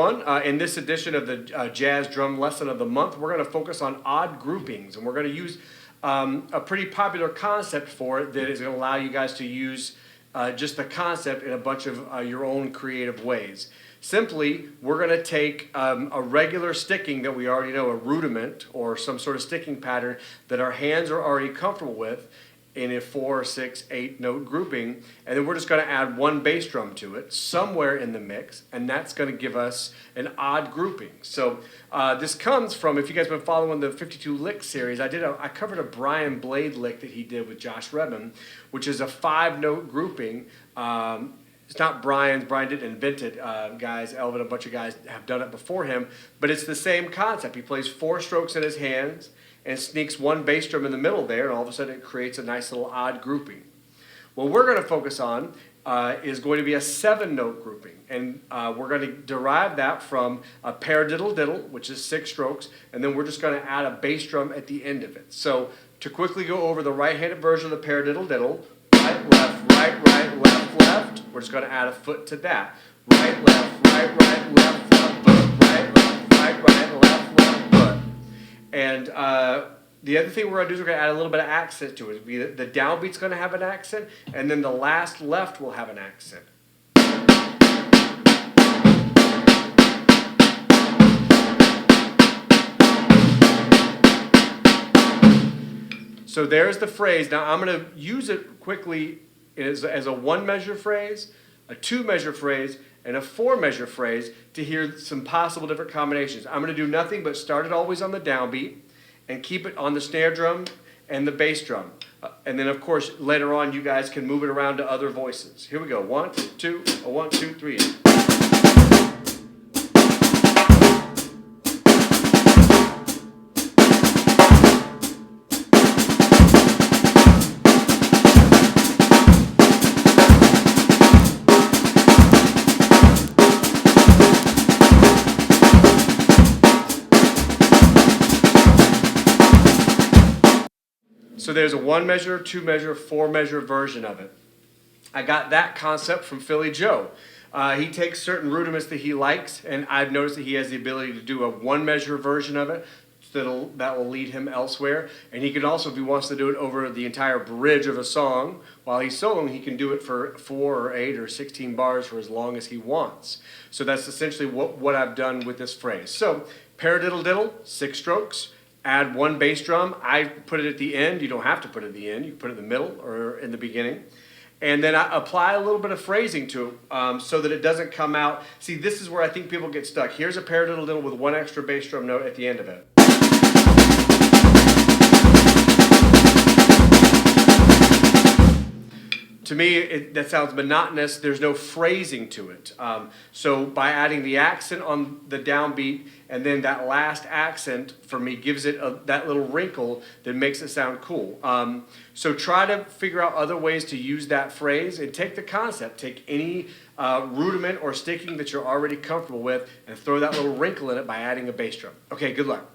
everyone. In this edition of the Jazz Drum Lesson of the Month, we're going to focus on odd groupings, and we're going to use a pretty popular concept for it that is going to allow you guys to use just the concept in a bunch of your own creative ways. Simply, we're going to take a regular sticking that we already know, a rudiment or some sort of sticking pattern that our hands are already comfortable with in a 4, 6, 8 note grouping, and then we're just going to add one bass drum to it somewhere in the mix, and that's going to give us an odd grouping. So this comes from, if you guys have been following the 52 lick series, I covered a Brian Blade lick that he did with Josh Redman, which is a 5-note grouping. It's not Brian's. Brian didn't invent it. Guys, Elvin, a bunch of guys have done it before him, but it's the same concept. He plays 4 strokes in his hands and sneaks one bass drum in the middle there, and all of a sudden it creates a nice little odd grouping. What we're going to focus on is going to be a 7-note grouping, and we're going to derive that from a paradiddle-diddle, which is 6 strokes, and then we're just going to add a bass drum at the end of it. So to quickly go over the right-handed version of the paradiddle-diddle, right, left, left, left, we're just going to add a foot to that. Right, left, left, left, foot, right, left, left, foot. And the other thing we're going to do is we're going to add a little bit of accent to it. The downbeat's going to have an accent, and then the last left will have an accent. So there's the phrase. Now I'm going to use it quickly as a 1-measure phrase, a 2-measure phrase, and a 4-measure phrase to hear some possible different combinations. I'm going to do nothing but start it always on the downbeat and keep it on the snare drum and the bass drum. And then, of course, later on you guys can move it around to other voices. Here we go. 1, 2, 1, 2, 3. So there's a 1-measure, 2-measure, 4-measure version of it. I got that concept from Philly Joe. He takes certain rudiments that he likes, and I've noticed that he has the ability to do a 1-measure version of it that will lead him elsewhere. And he can also, if he wants to do it over the entire bridge of a song, while he's soloing, he can do it for 4 or 8 or 16 bars for as long as he wants. So that's essentially what I've done with this phrase. So paradiddle-diddle, 6 strokes. Add 1 bass drum. I put it at the end. You don't have to put it at the end. You can put it in the middle or in the beginning. And then I apply a little bit of phrasing to it so that it doesn't come out. See, this is where I think people get stuck. Here's a paradiddle-diddle with 1 extra bass drum note at the end of it. To me, that sounds monotonous. There's no phrasing to it. So by adding the accent on the downbeat and then that last accent, for me, gives it that little wrinkle that makes it sound cool. So try to figure out other ways to use that phrase and take the concept. Take any rudiment or sticking that you're already comfortable with and throw that little wrinkle in it by adding a bass drum. Okay, good luck.